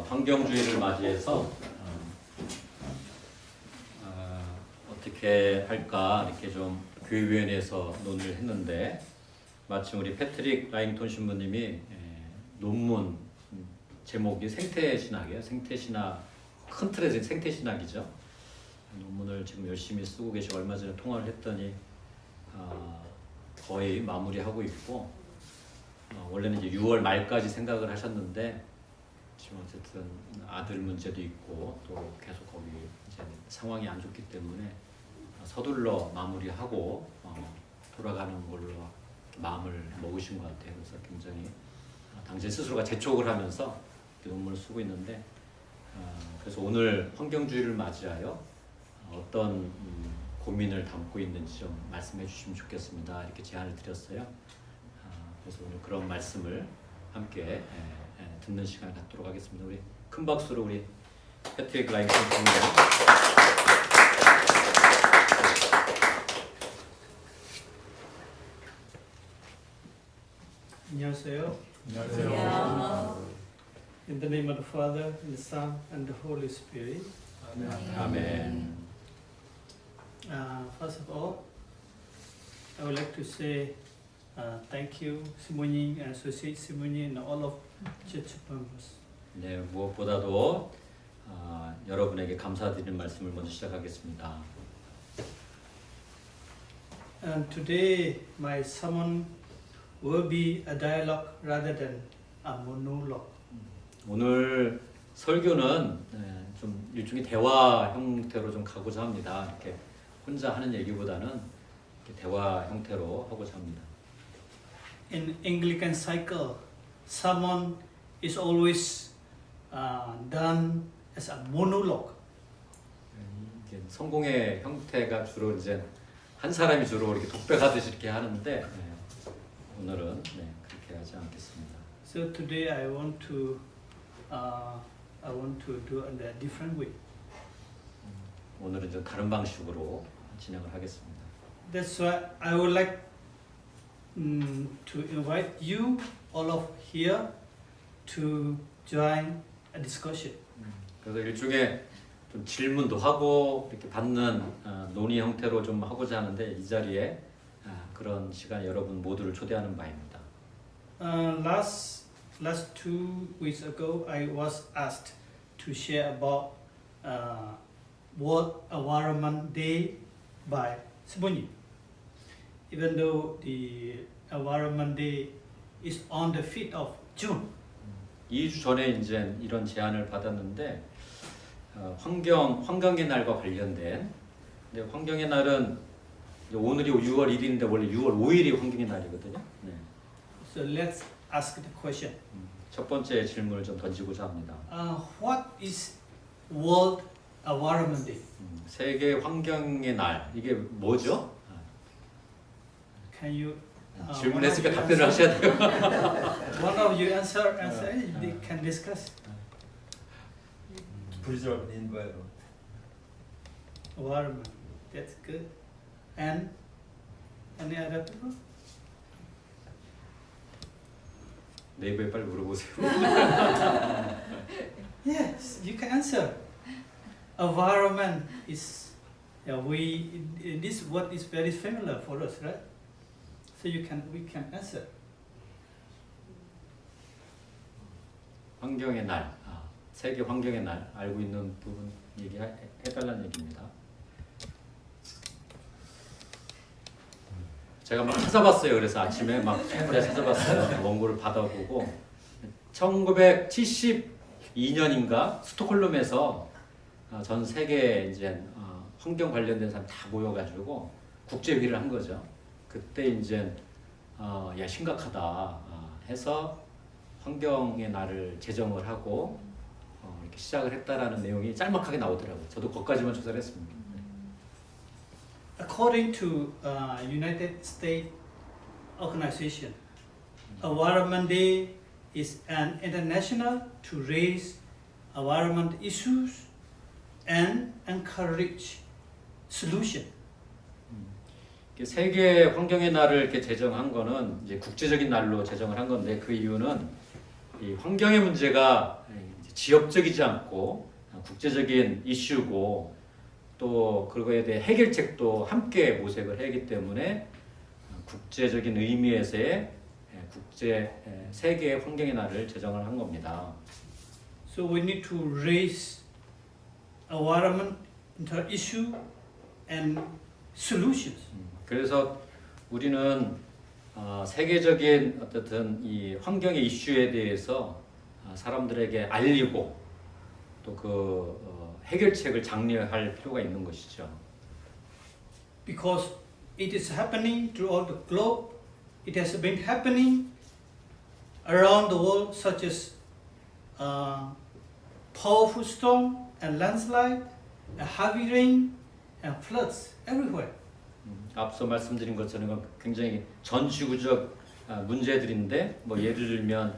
환경주의를 맞이해서 어떻게 할까 이렇게 좀 교육위원회에서 논의를 했는데 마침 우리 패트릭 라잉톤 신부님이 논문 제목이 생태신학이에요. 생태신학 큰 틀에서 생태신학이죠. 논문을 지금 열심히 쓰고 계시고 얼마 전에 통화를 했더니 거의 마무리하고 있고 원래는 이제 6월 말까지 생각을 하셨는데 지금 어쨌든 아들 문제도 있고 또 계속 거기 이제 상황이 안 좋기 때문에 서둘러 마무리하고 돌아가는 걸로 마음을 먹으신 것 같아요. 그래서 굉장히 당신 스스로가 재촉을 하면서 논문을 쓰고 있는데 그래서 오늘 환경주의를 맞이하여 어떤 고민을 담고 있는지 좀 말씀해 주시면 좋겠습니다. 이렇게 제안을 드렸어요. 그래서 오늘 그런 말씀을 함께 듣는 시간을 갖도록 하겠습니다. 우리 큰 박수로 우리 패트릭 라잉톤 선생님. 안녕하세요. 안녕하세요. In the name of the Father, and the Son, and the Holy Spirit. 아멘. First of all, I would like to say thank you, Simonie and Associate Simonie, and all of church members. 네, 무엇보다도 여러분에게 감사드리는 말씀을 먼저 시작하겠습니다. And today, my sermon will be a dialogue rather than a monologue. 오늘 설교는 좀 일종의 대화 형태로 좀 가고자 합니다. 이렇게 혼자 하는 얘기보다는 이렇게 대화 형태로 하고자 합니다. In Anglican cycle, sermon is always done as a monologue. 이게 성공의 형태가 주로 이제 한 사람이 주로 이렇게 독백하듯이 이렇게 하는데 오늘은 그렇게 하지 않겠습니다. So today I want to do it in a different way. 오늘은 좀 다른 방식으로 진행을 하겠습니다. That's why I would like to invite you all of here to join a discussion. 그래서 일종의 좀 질문도 하고 이렇게 받는 논의 형태로 좀 하고자 하는데 이 자리에 그런 시간 여러분 모두를 초대하는 바입니다. Last 2 weeks ago, I was asked to share about World Environment Day by Simonie. Even though the Environment Day is on the 5th of June. 2주 전에 이제 이런 제안을 받았는데 환경의 날과 관련된 근데 환경의 날은 오늘이 6월 1일인데 원래 6월 5일이 환경의 날이거든요. 네. So let's ask the question. 첫 번째 질문을 좀 던지고자 합니다. What is World Environment Day? 세계 환경의 날 이게 뭐죠? Can you 질문했으니까 답변을 하셔야 돼요. one of you answer they can discuss. Preserve the environment. Environment. That's good. And any other people? 네이버에 빨리 물어보세요. Yes, you can answer. Environment is this word is very familiar for us, right? So we can answer. 환경의 날, 세계 환경의 날 알고 있는 부분 얘기해달라는 얘기입니다. 제가 막 찾아봤어요. 그래서 아침에 막 찾아봤어요. 원고를 받아보고 1972년인가 스톡홀름에서 전 세계 이제 환경 관련된 사람 다 모여가지고 국제회의를 한 거죠. 그때 이제 야 심각하다 해서 환경의 날을 제정을 하고 이렇게 시작을 했다라는 내용이 짤막하게 나오더라고요. 저도 거기까지만 조사를 했습니다. According to United States organization, Environment Day is an international to raise environment issues and encourage solution. 세계 환경의 날을 이렇게 제정한 거는 이제 국제적인 날로 제정을 한 건데 그 이유는 이 환경의 문제가 이제 지역적이지 않고 국제적인 이슈고 또 그거에 대해 해결책도 함께 모색을 하기 때문에 국제적인 의미에서의 세계의 환경의 날을 제정을 한 겁니다. So we need to raise environment issue and solutions. 그래서 우리는 세계적인 어쨌든 이 환경의 이슈에 대해서 사람들에게 알리고 또 그 해결책을 장려할 필요가 있는 것이죠. Because it is happening throughout the globe. It has been happening around the world, such as powerful storm and landslide, and heavy rain and floods everywhere. 앞서 말씀드린 것처럼 굉장히 전지구적 문제들인데 뭐 예를 들면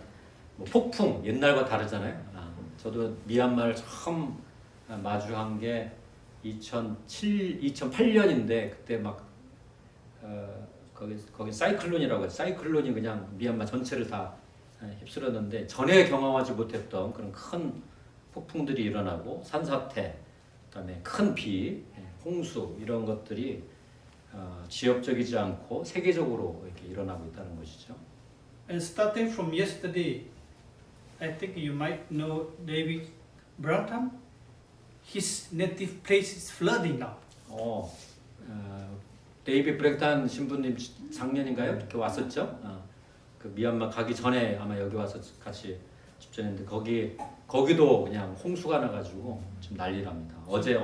뭐 폭풍 옛날과 다르잖아요. 저도 미얀마를 처음 마주한 게 2008년인데 그때 막 거기 사이클론이라고 해요. 사이클론이 그냥 미얀마 전체를 다 휩쓸었는데 전에 경험하지 못했던 그런 큰 폭풍들이 일어나고 산사태, 그다음에 큰 비, 홍수 이런 것들이 지역적이지 않고 세계적으로 이렇게 일어나고 있다는 것이죠. And starting from yesterday, I think you might know David Branham. His native place is flooding now. 데이비 브렉탄 신부님 작년인가요? 이렇게 왔었죠. 그 미얀마 가기 전에 아마 여기 와서 같이 집전했는데 거기도 그냥 홍수가 나가지고 지금 난리랍니다. 어제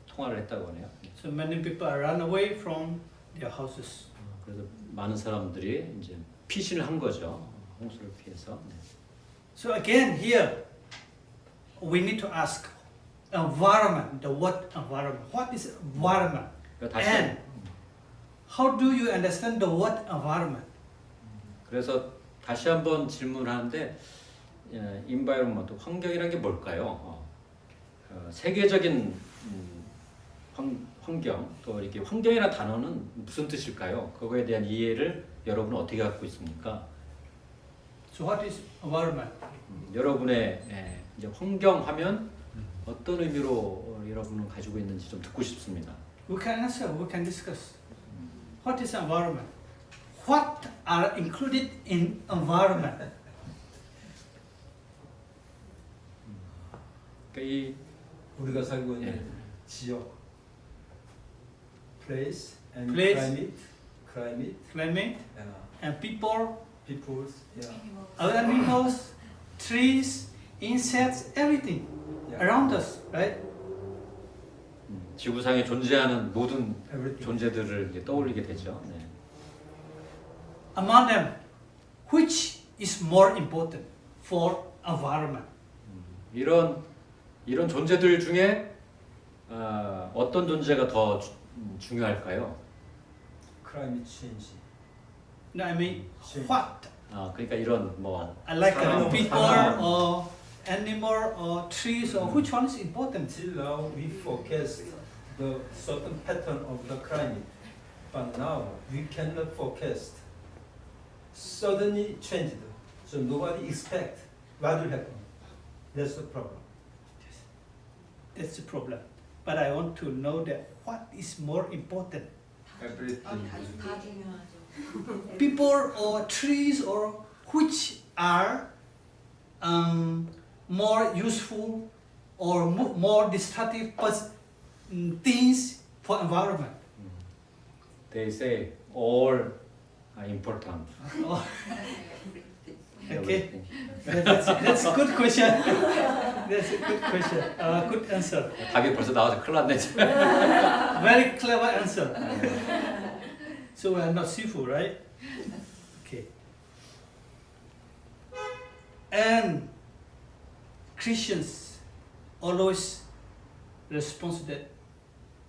통화를 했다고 하네요. So many people are run away from their houses. 그래서 많은 사람들이 이제 피신을 한 거죠. 홍수를 피해서. 네. So again here, we need to ask environment. The word environment. What is environment? 다시 And how do you understand the word environment? 그래서 다시 한번 질문하는데 environment 환경이란 게 뭘까요? 세계적인 환경 또 이렇게 환경이라는 단어는 무슨 뜻일까요? 그거에 대한 이해를 여러분은 어떻게 갖고 있습니까? So what is environment? 여러분의 이제 환경하면 어떤 의미로 여러분은 가지고 있는지 좀 듣고 싶습니다. We can answer. We can discuss. What is environment? What are included in environment? 그러니까 이 우리가 살고 있는 예. 지역, place and Place. climate, Climate and people, peoples, other animals, trees, insects, everything around us, right? 지구상에 존재하는 모든 everything. 존재들을 이제 떠올리게 되죠. 네. Among them, which is more important for environment? 이런 존재들 중에 어떤 존재가 더 중요할까요? climate change. No, I mean, Change. what? 그러니까 이런 뭐 Like 사람, people 사람. or animal or trees or which one is important? Till now we forecast the certain pattern of the climate, but now we cannot forecast. Suddenly changed, so nobody expect what will happen. That's the problem. That's the problem. But I want to know that what is more important? Everything. 다 중요하죠. People or trees or which are more useful or more destructive things for environment? They say all are important. Oh, okay, Everything. that's a good question. That's a good question. Good answer. 답이 벌써 나와서 큰일 났네. 지금. Very clever answer. So we are not seafood, right? Okay. And Christians always respond that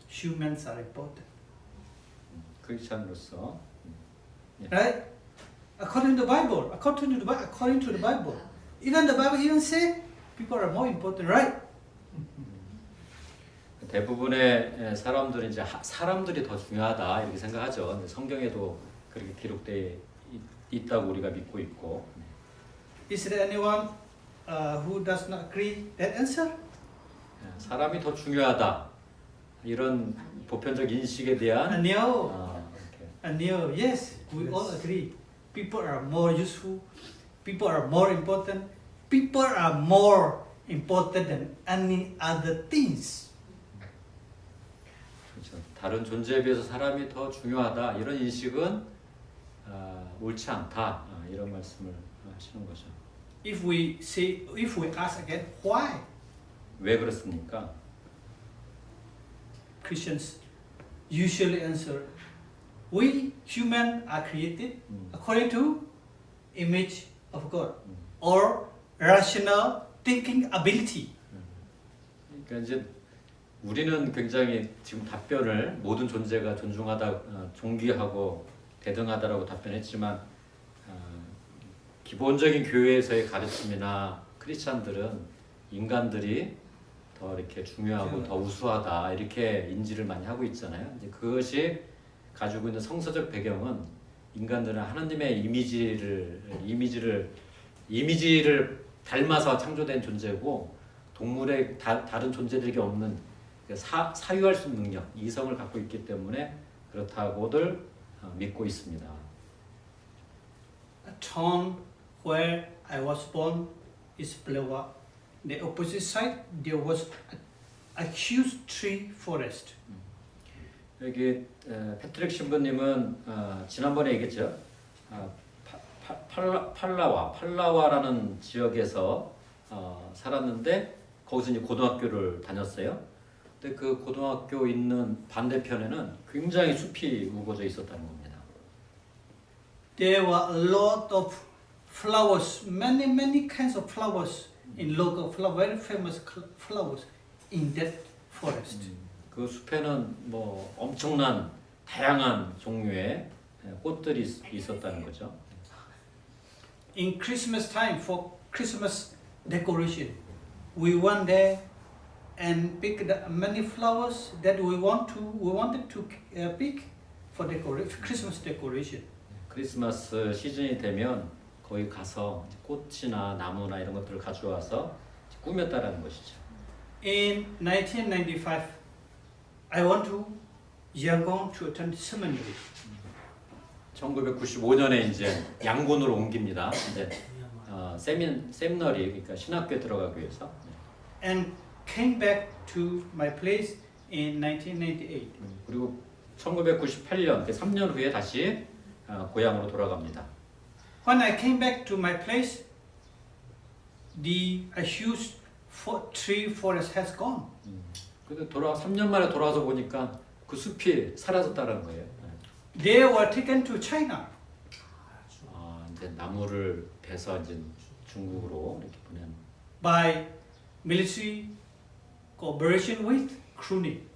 humans are important, 크리스찬으로서 right? According to the Bible, according to the Bible, even the Bible even say people are more important, right? 대부분의 사람들은 이제 사람들이 더 중요하다 이렇게 생각하죠. 근데 성경에도 그렇게 기록되어 있다고 우리가 믿고 있고. Is there anyone who does not agree that answer? 예, 사람이 더 중요하다 이런 보편적 인식에 대한 No. 이렇게 No. Yes, we all agree. People are more useful. People are more important. People are more important than any other things. 그렇죠. 다른 존재에 비해서 사람이 더 중요하다 이런 인식은 옳지 않다 이런 말씀을 하시는 거죠. If we ask again, why? 왜 그렇습니까? Christians usually answer, we human are created according to image of God or rational thinking ability. 그러니까 이제 우리는 굉장히 지금 답변을 모든 존재가 존중하다, 존귀하고 대등하다라고 답변했지만 기본적인 교회에서의 가르침이나 크리스찬들은 인간들이 더 이렇게 중요하고 더 우수하다 이렇게 인지를 많이 하고 있잖아요. 이제 그것이 가지고 있는 성서적 배경은 인간들은 하나님의 이미지를 닮아서 창조된 존재고 동물의 다른 존재들에게 없는 사유할 수 있는 능력, 이성을 갖고 있기 때문에 그렇다고들 믿고 있습니다. A town where I was born is Plewa. The opposite side there was a huge tree forest. 여기 패트릭 신부님은 지난번에 얘기했죠. 팔라와라는 지역에서 살았는데 거기서 이제 고등학교를 다녔어요. 근데 그 고등학교 있는 반대편에는 굉장히 숲이 우거져 있었다는 겁니다. There were a lot of flowers, many kinds of flowers in local very famous flowers in that forest. 그 숲에는 뭐 엄청난 다양한 종류의 꽃들이 있었다는 거죠. In Christmas time for Christmas decoration, we went there and picked many flowers that we wanted to pick for Christmas decoration. 크리스마스 시즌이 되면 거기 가서 꽃이나 나무나 이런 것들을 가져와서 꾸몄다라는 것이죠. In 1995, I went to Yangon to attend seminary. 1995년에 이제 양곤으로 옮깁니다. 이제 세미너리 그러니까 신학교에 들어가기 위해서. And came back to my place in 1998. 그리고 1998년 3년 후에 다시 고향으로 돌아갑니다. When I came back to my place, a huge tree forest has gone. 근데 3년 만에 돌아와서 보니까 그 숲이 사라졌다는 거예요. They were taken to China. 이제 나무를 베서 이제 중국으로 이렇게 보낸. By military cooperation with Crooning.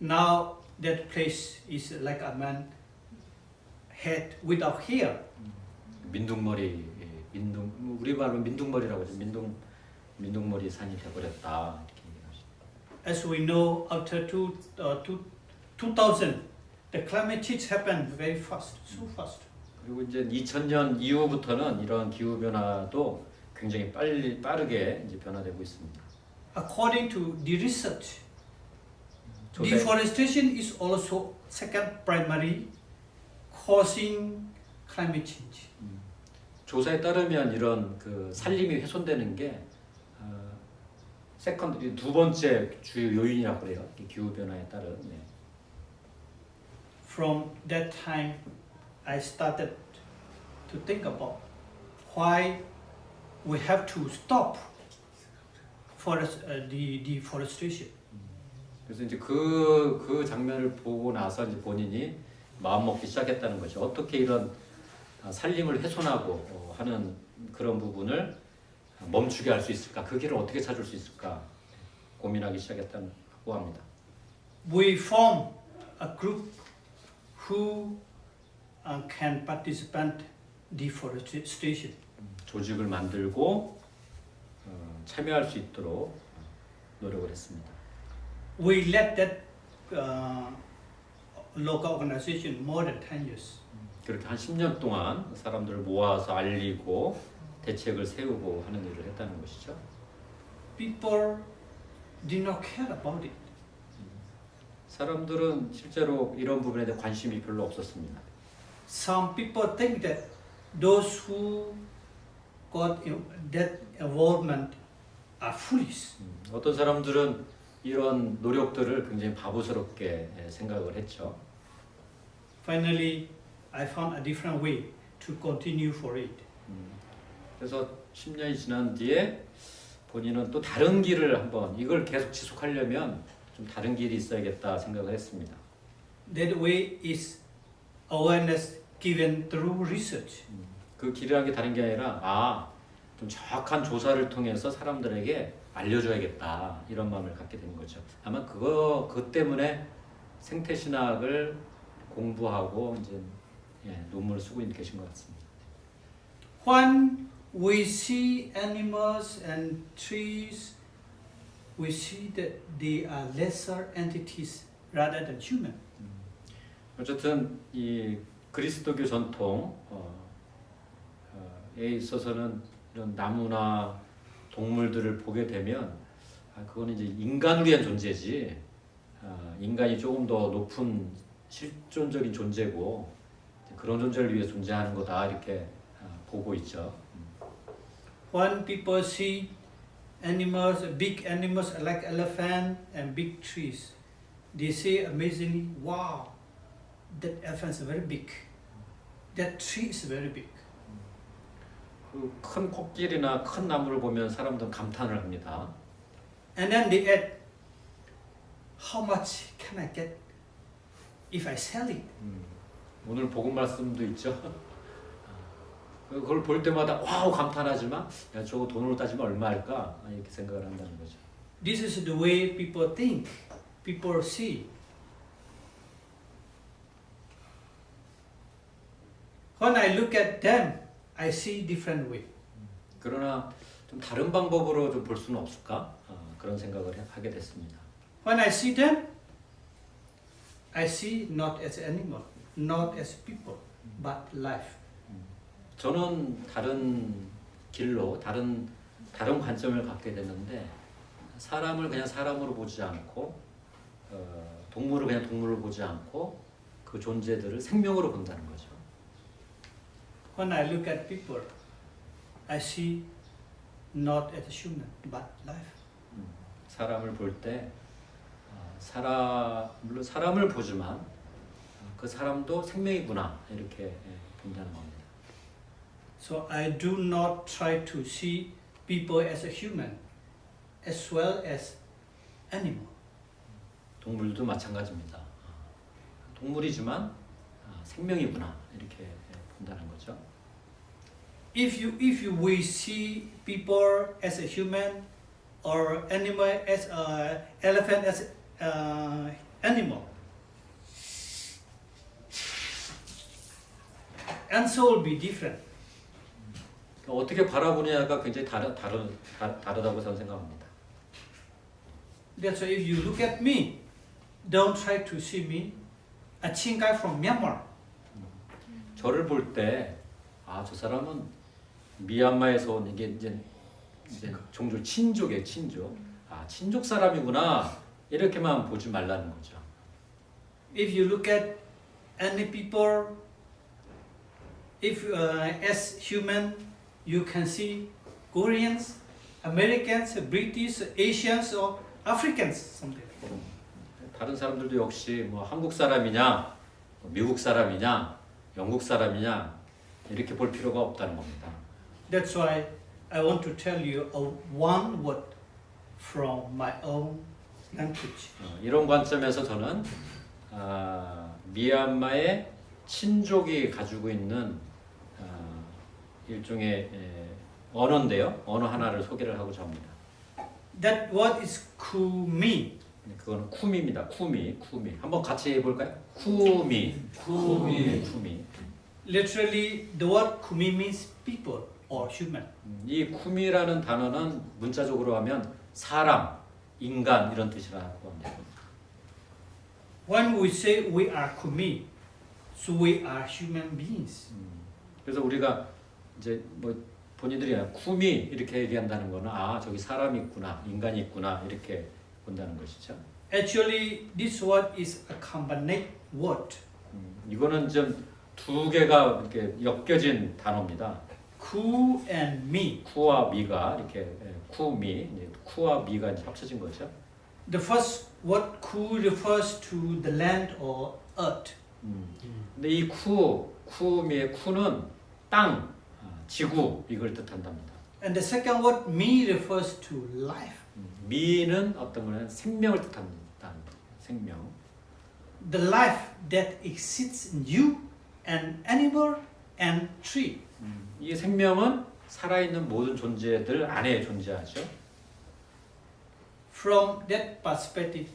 Now that place is like a man head without hair. 민둥머리, 우리 말로 민둥머리라고 하죠. 민둥머리 산이 되버렸다. 이렇게 얘기하시죠. As we know, after 2000, the climate change happened very fast, so fast. 그리고 이제 2000년 이후부터는 이런 기후 변화도 굉장히 빠르게 이제 변화되고 있습니다. According to the research, deforestation is also second primary causing climate change. 조사에 따르면 이런 그 산림이 훼손되는 게 세컨드 두 번째 주요 요인이라고 그래요. 기후 변화에 따른. 네. From that time, I started to think about why we have to stop the deforestation. 그래서 이제 그 장면을 보고 나서 이제 본인이 마음 먹기 시작했다는 거죠. 어떻게 이런 산림을 훼손하고 하는 그런 부분을 멈추게 할 수 있을까? 그 길을 어떻게 찾을 수 있을까? 고민하기 시작했다고 합니다. We form a group who can participate deforestation. 조직을 만들고 참여할 수 있도록 노력을 했습니다. We led that local organization more than 10 years. 그렇게 한 10년 동안 사람들을 모아서 알리고 대책을 세우고 하는 일을 했다는 것이죠. People did not care about it. 사람들은 실제로 이런 부분에 대해 관심이 별로 없었습니다. Some people think that those who got that involvement are foolish. 어떤 사람들은 이런 노력들을 굉장히 바보스럽게 생각을 했죠. Finally, I found a different way to continue for it. 그래서 10년이 지난 뒤에 본인은 또 다른 길을 한번 이걸 계속 지속하려면 좀 다른 길이 있어야겠다 생각을 했습니다. That way is awareness given through research. 그 길이라는 게 다른 게 아니라 좀 정확한 조사를 통해서 사람들에게 알려줘야겠다 이런 마음을 갖게 된 거죠. 아마 그 때문에 생태신학을 공부하고 이제 논문을 쓰고 계신 것 같습니다. When we see animals and trees, we see that they are lesser entities rather than human. 어쨌든 이 그리스도교 전통에 있어서는 이런 나무나 동물들을 보게 되면 그거는 이제 인간을 위한 존재지 인간이 조금 더 높은 실존적인 존재고 그런 존재를 위해 존재하는 거다 이렇게 보고 있죠. When people see animals, big animals like elephant and big trees, they say amazingly, wow, that elephant is very big. That tree is very big. 그 큰 코끼리나 큰 나무를 보면 사람들은 감탄을 합니다. And then they add, how much can I get if I sell it? 오늘 복음 말씀도 있죠. 그걸 볼 때마다 와우 감탄하지만 야 저거 돈으로 따지면 얼마일까 이렇게 생각을 한다는 거죠. This is the way people think, people see. When I look at them, I see different way. 그러나 좀 다른 방법으로 좀 볼 수는 없을까 그런 생각을 하게 됐습니다. When I see them, I see not as animal, not as people, but life. 저는 다른 길로 다른 관점을 갖게 됐는데 사람을 그냥 사람으로 보지 않고 동물을 그냥 동물로 보지 않고 그 존재들을 생명으로 본다는 거죠. When I look at people, I see not as human, but life. 사람을 볼 때 물론 사람을 보지만 그 사람도 생명이구나 이렇게 본다는 겁니다. So I do not try to see people as a human, as well as animal. 동물도 마찬가지입니다. 동물이지만 생명이구나 이렇게 본다는 거죠. If we see people as a human, or animal as elephant as animal, answer will be different. 어떻게 바라보느냐가 굉장히 다르다고 저는 생각합니다. That's why if you look at me, don't try to see me, a Chin guy from Myanmar. 저를 볼 때 저 사람은 미얀마에서 온 이게 이제 종족 친족이에요, 친족. 친족 사람이구나 이렇게만 보지 말라는 거죠. If you look at any people, if as human, you can see Koreans, Americans, British, Asians, or Africans, something. 다른 사람들도 역시 뭐 한국 사람이냐, 미국 사람이냐, 영국 사람이냐 이렇게 볼 필요가 없다는 겁니다. That's why I want to tell you one word from my own language. 이런 관점에서 저는 미얀마의 친족이 가지고 있는 일종의 언어인데요. 언어 하나를 소개를 하고자 합니다. That word is kumi. 그거는 쿠미입니다. 쿠미. 한번 같이 해볼까요? 쿠미. Literally, the word kumi means people or human. 이 쿠미라는 단어는 문자적으로 하면 사람, 인간 이런 뜻이라고 합니다. When we say we are kumi, So we are human beings. 그래서 우리가 이제 뭐 본인들이 쿠미 이렇게 얘기한다는 거는 아 저기 사람이 있구나 인간이 있구나 이렇게 본다는 것이죠. Actually, this word is a combined word. 이거는 좀 두 개가 이렇게 엮여진 단어입니다. Ku and me. 쿠와 미가 이렇게 쿠미 이제 쿠와 미가 이제 합쳐진 거죠. The first word ku refers to the land or earth. 근데 이 쿠미의 쿠는 땅, 지구 이걸 뜻한답니다. And the second word me refers to life. 미는 어떤 거는 생명을 뜻합니다. 생명. The life that exists in you, an animal and tree. 이 생명은 살아있는 모든 존재들 안에 존재하죠. From that perspective,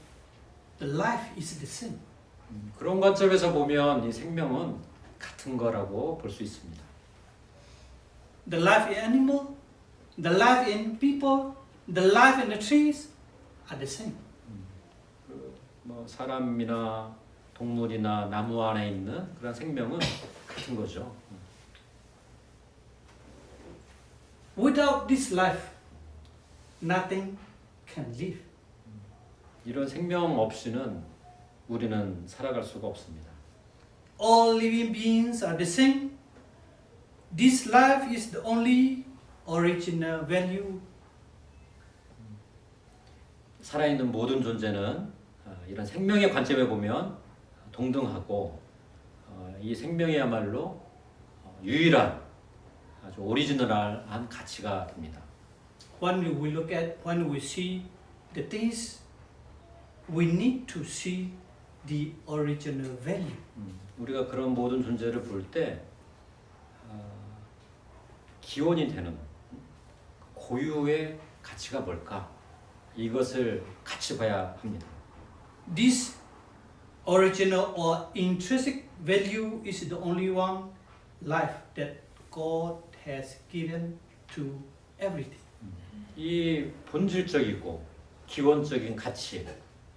the life is the same. 그런 관점에서 보면 이 생명은 같은 거라고 볼 수 있습니다. The life in animal, the life in people, the life in the trees are the same. 뭐 사람이나 동물이나 나무 안에 있는 그런 생명은 같은 거죠. Without this life, nothing can live. 이런 생명 없이는 우리는 살아갈 수가 없습니다. All living beings are the same. This life is the only original value. 살아있는 모든 존재는 이런 생명의 관점에 보면 동등하고 이 생명이야말로 유일한 아주 오리지널한 가치가 됩니다. When we look at, when we see the things, we need to see the original value. 우리가 그런 모든 존재를 볼 때 기원이 되는 고유의 가치가 뭘까? 이것을 같이 봐야 합니다. This original or intrinsic value is the only one life that God has given to everything. 이 본질적이고 기원적인 가치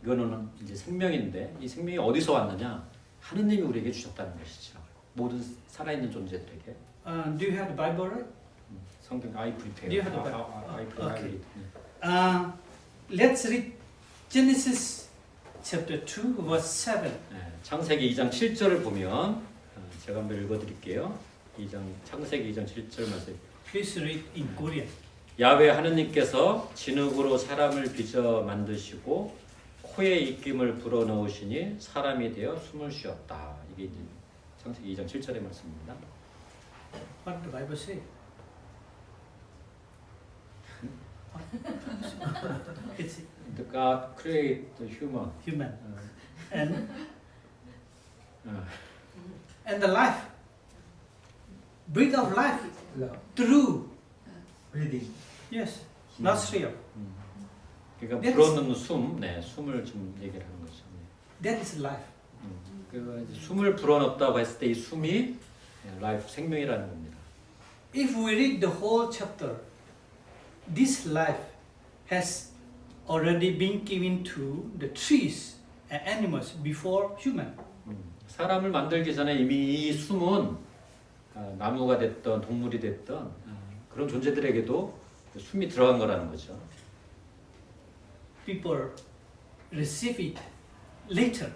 이거는 이제 생명인데 이 생명이 어디서 왔느냐? 하느님이 우리에게 주셨다는 것이죠. 모든 살아있는 존재들에게. Do you have the Bible, right? 성경 I prepare. Do you have the Bible? I prepare. Okay. Let's read Genesis chapter 2, verse 7. 네, 창세기 2장 7절을 보면 제가 한번 읽어드릴게요. 창세기 2장 7절 말씀. Please read in Korean. 야훼 하느님께서 진흙으로 사람을 빚어 만드시고 코에 입김을 불어넣으시니 사람이 되어 숨을 쉬었다. 이게 이제 창세기 2장 7절의 말씀입니다. What the Bible say? It's The God created the human. human. 어, And 어, and the life, breath of life, Love. through, Breathing. yes, nostril. 그러니까 Yes. 불어넣는 숨, 네, 숨을 좀 얘기를 하는 거죠. 네. That is life. 그 이제 숨을 불어넣었다고 했을 때 이 숨이 라이프 생명이라는 겁니다. If we read the whole chapter, this life has already been given to the trees and animals before human. 사람을 만들기 전에 이미 이 숨은 나무가 됐던 동물이 됐던 그런 존재들에게도 숨이 들어간 거라는 거죠. People receive it later.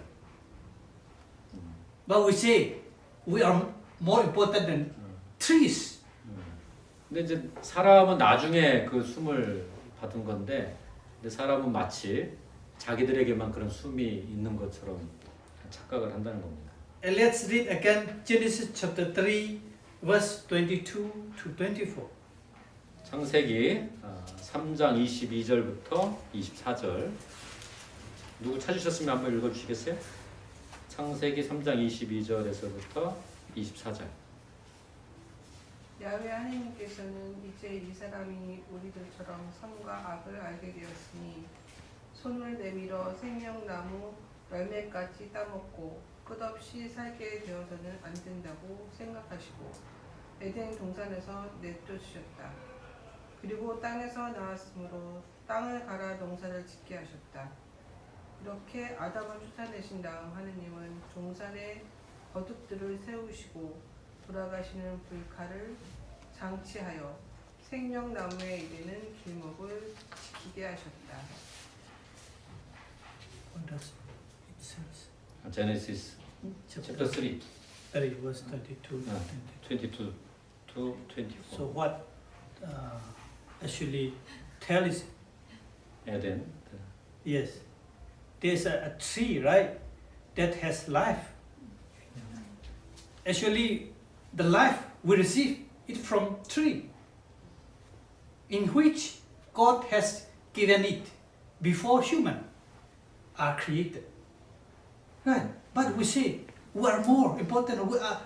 But we say we are more important than trees. 근데 이제 사람은 나중에 그 숨을 받은 건데, 근데 사람은 마치 자기들에게만 그런 숨이 있는 것처럼 착각을 한다는 겁니다. And let's read again Genesis chapter 3, verse 22 to 24. 창세기 3장 22절부터 24절. 누구 찾으셨으면 한번 읽어주시겠어요? 창세기 3장 22절에서부터 24절. 야훼 하나님께서는 이제 이 사람이 우리들처럼 선과 악을 알게 되었으니 손을 내밀어 생명나무 열매까지 따먹고 끝없이 살게 되어서는 안 된다고 생각하시고 에덴 동산에서 내쫓으셨다. 그리고 땅에서 나왔으므로 땅을 갈아 농사를 짓게 하셨다. 이렇게 아담을 쫓아내신 다음 하느님은 동산에 거듭들을 세우시고 돌아가시는 불칼을 장치하여 생명나무에 이르는 길목을 지키게 하셨다. What does it says? Genesis chapter 3, 3 verse 22. Ah. 22 to 24. So what actually tells Eden. yes, there's a tree, right, that has life. Actually, the life we receive it from tree, in which God has given it before human are created. Right, but we say we are more important. We are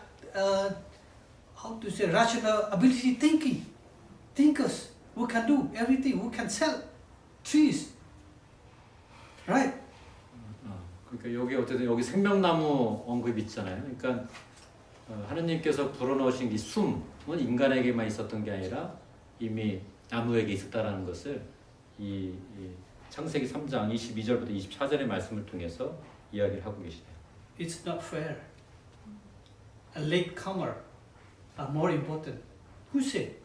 how to say rational ability thinking, thinkers. We can do everything. We can sell trees. Right. 그러니까 여기 어쨌든 여기 생명나무 언급이 있잖아요. 그러니까 하느님께서 불어넣으신 이 숨은 인간에게만 있었던 게 아니라 이미 나무에게 있었다라는 것을 이 창세기 3장 22절부터 24절의 말씀을 통해서 이야기를 하고 계시네요. It's not fair. A late comer are more important. Who said?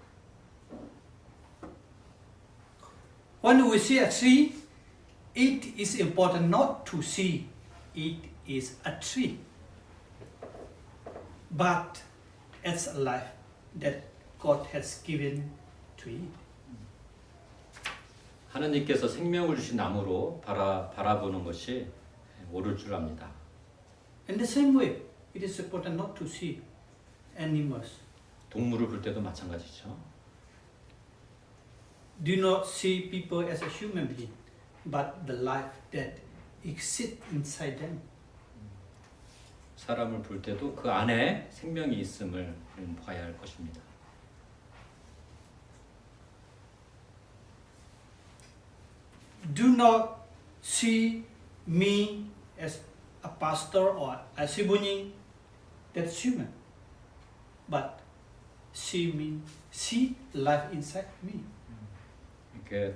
When we see a tree, it is important not to see it is a tree, but as a life that God has given to it. 하느님께서 생명을 주신 나무로 바라보는 것이 옳을 줄 압니다. In the same way, it is important not to see animals. 동물을 볼 때도 마찬가지죠. Do not see people as a human being, but the life that exists inside them. 사람을 볼 때도 그 안에 생명이 있음을 봐야 할 것입니다. Do not see me as a pastor or a sibunying that's human, but see life inside me. 이렇게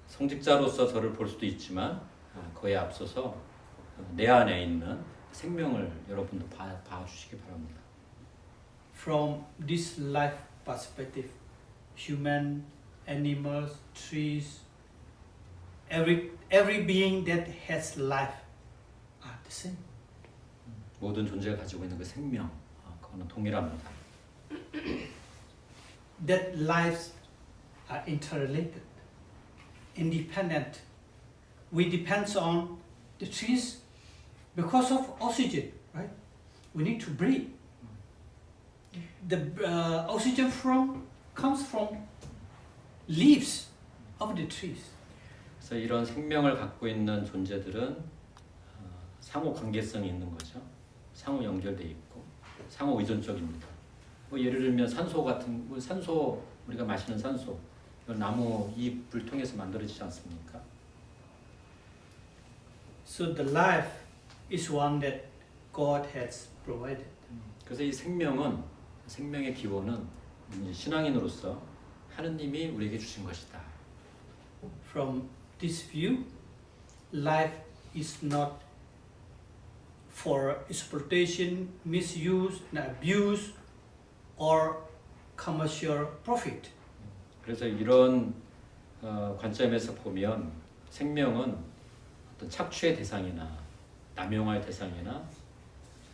성직자로서 저를 볼 수도 있지만 그에 앞서서 내 안에 있는 생명을 여러분도 봐주시기 바랍니다. From this life perspective, human, animals, trees, every being that has life are the same. 모든 존재가 가지고 있는 그 생명, 그거는 동일합니다. That lives are interrelated, independent. We depend on the trees because of oxygen, right? We need to breathe. The oxygen comes from leaves of the trees. 그래서 이런 생명을 갖고 있는 존재들은 상호 관계성이 있는 거죠. 상호 연결돼 있고 상호 의존적입니다. 뭐 예를 들면 산소 같은 산소 우리가 마시는 산소 이건 나무 잎을 통해서 만들어지지 않습니까? So the life is one that God has provided. 그래서 이 생명의 기원은 신앙인으로서 하느님이 우리에게 주신 것이다. From this view, life is not for exploitation, misuse, and abuse, or commercial profit. 그래서 이런 관점에서 보면 생명은 어떤 착취의 대상이나 남용할 대상이나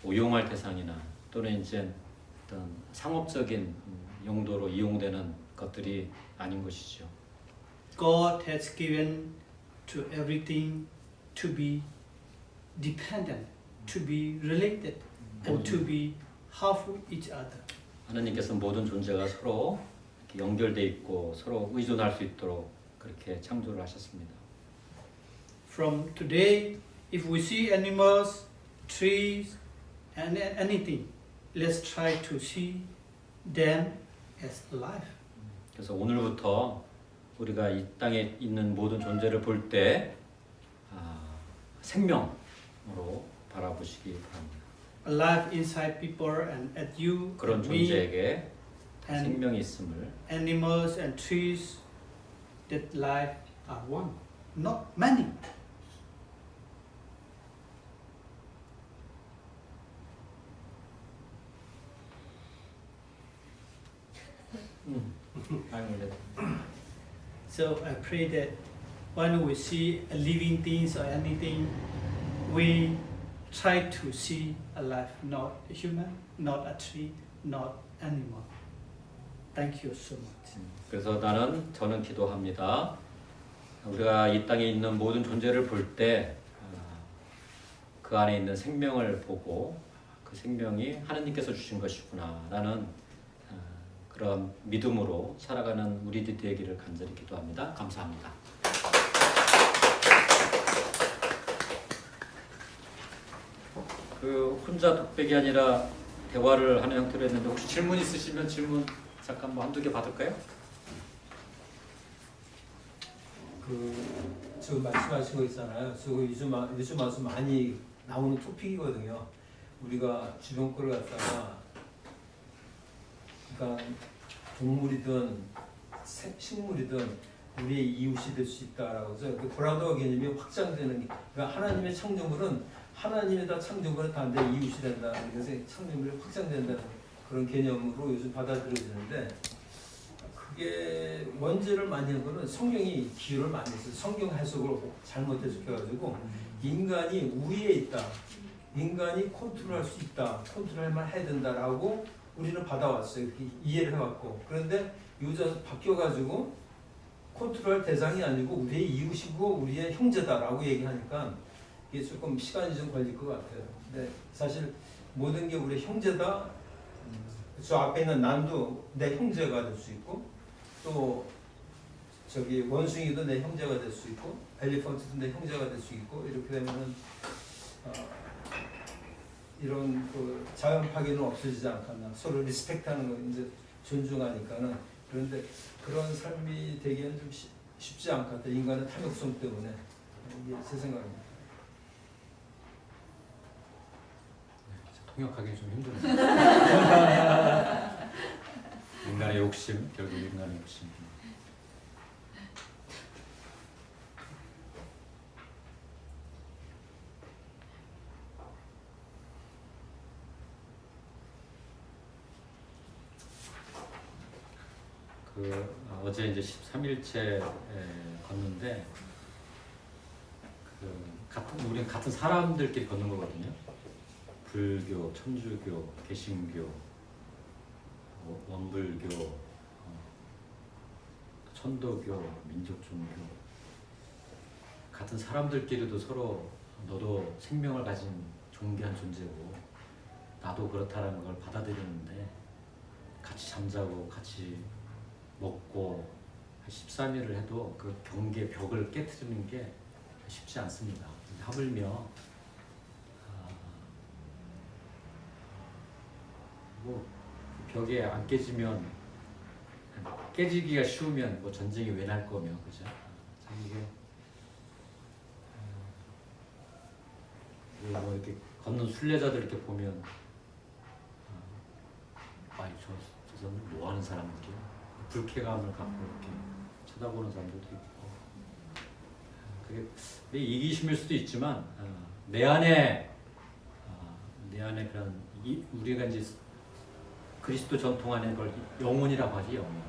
오용할 대상이나 또는 이제 어떤 상업적인 용도로 이용되는 것들이 아닌 것이죠. God has given to everything to be dependent, to be related, and to be helpful each other. 하나님께서 모든 존재가 서로 이렇게 연결돼 있고 서로 의존할 수 있도록 그렇게 창조를 하셨습니다. From today, if we see animals, trees, and anything, let's try to see them as alive. 그래서 오늘부터 우리가 이 땅에 있는 모든 존재를 볼 때 생명으로 바라보시기 바랍니다. Alive inside people and at you, 그런 and me, 존재에게 and 생명이 있음을 animals and trees, that life are one, not many. So I pray that when we see living things or anything, we try to see a life, not a human, not a tree, not animal. Thank you so much. 그래서 저는 기도합니다. 우리가 이 땅에 있는 모든 존재를 볼 때 그 안에 있는 생명을 보고 그 생명이 하느님께서 주신 것이구나라는 그런 믿음으로 살아가는 우리들 되기를 간절히 기도합니다. 감사합니다. 그 혼자 독백이 아니라 대화를 하는 형태로 했는데 혹시 질문 있으시면 질문 잠깐 뭐 한두 개 받을까요? 저 말씀하신 거 있잖아요. 저거 요즘 와서 많이 나오는 토픽이거든요. 우리가 주변 거를 갖다가 그러니까 동물이든 식물이든 우리의 이웃이 될 수 있다라고 해서 그 브라더 개념이 확장되는 게 그러니까 하나님의 창조물은 하나님의 다 창조물은 다 내 이웃이 된다. 그래서 창조물이 확장된다는 그런 개념으로 요즘 받아들여지는데 그게 원죄를 많이 한 거는 성경이 기여를 많이 했어요. 성경 해석을 잘못 해석해가지고 인간이 우위에 있다. 인간이 컨트롤할 수 있다. 컨트롤만 해야 된다라고 우리는 받아왔어요. 이렇게 이해를 해왔고 그런데 요즘 바뀌어가지고 컨트롤할 대상이 아니고 우리의 이웃이고 우리의 형제다라고 얘기하니까 이게 조금 시간이 좀 걸릴 것 같아요. 근데 사실 모든 게 우리의 형제다. 저 앞에 있는 난도 내 형제가 될 수 있고 또 저기 원숭이도 내 형제가 될 수 있고 엘리펀트도 내 형제가 될 수 있고 이렇게 되면은 이런 그 자연 파괴는 없어지지 않겠나. 서로 리스펙트하는 거 이제 존중하니까는. 그런데 그런 삶이 되기는 좀 쉽지 않겠다. 인간의 탐욕성 때문에. 이게 제 생각입니다. 통역하기 좀 힘드네요. 인간의 욕심, 결국 인간의 욕심. 어제 이제 13일째 걷는데 우리는 같은 사람들끼리 걷는 거거든요. 불교, 천주교, 개신교, 원불교, 천도교, 민족종교 같은 사람들끼리도 서로 너도 생명을 가진 존귀한 존재고 나도 그렇다는 걸 받아들이는데 같이 잠자고 같이 먹고 13일을 해도 그 경계 벽을 깨트리는 게 쉽지 않습니다. 하물며 뭐 벽에 안 깨지면 깨지기가 쉬우면 뭐 전쟁이 왜 날 거며 그죠? 참 이게 뭐 이렇게 걷는 순례자들 이렇게 보면 저 사람들 뭐 하는 사람들이야? 불쾌감을 갖고 이렇게 쳐다보는 사람들도 있고 그게 내 이기심일 수도 있지만 내 안에 그런 우리가 이제 그리스도 전통 안에 걸 영혼이라고 하지 영혼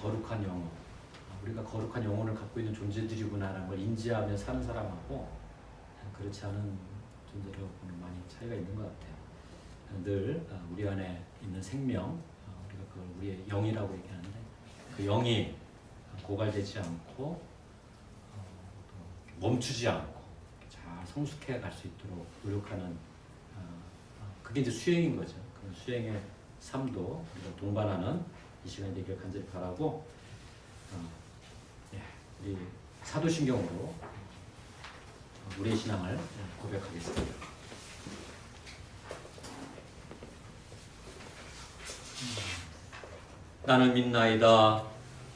거룩한 영혼 우리가 거룩한 영혼을 갖고 있는 존재들이구나라는 걸 인지하며 사는 사람하고 그렇지 않은 존재라고 보면 많이 차이가 있는 것 같아요. 늘 우리 안에 있는 생명 우리가 그걸 우리의 영이라고 얘기하는데 그 영이 고갈되지 않고 멈추지 않고 잘 성숙해 갈 수 있도록 노력하는 그게 이제 수행인 거죠. 그 수행의 삶도 우리가 동반하는 이 시간이 되길 간절히 바라고 우리 사도신경으로 우리의 신앙을 고백하겠습니다. 나는 믿나이다.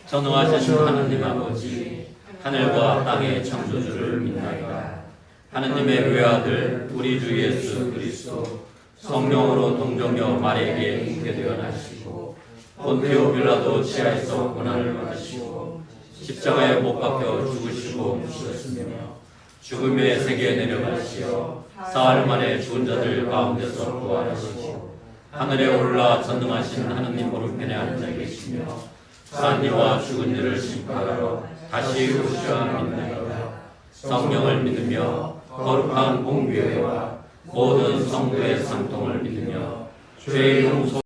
전능하신 하나님 아버지 하늘과 땅의 창조주를 믿나이다. 하느님의 외아들 우리 주 예수 그리스도 성령으로 동정녀 마리아에게 잉태되어 나시고 본티오 빌라도 치하에서 고난을 받으시고 십자가에 못 박혀 죽으시고 묻히셨으며 죽음의 세계에 내려가시어 사흘 만에 죽은 자들 가운데서 부활하시고 하늘에 올라 전능하신 하느님 오른편에 앉아 계시며 산 이와 죽은 이를 심판하러 다시 오시리라 믿나이다. 성령을 믿으며 거룩한 공교회와 모든 성도의 상통을 믿으며 죄의 용서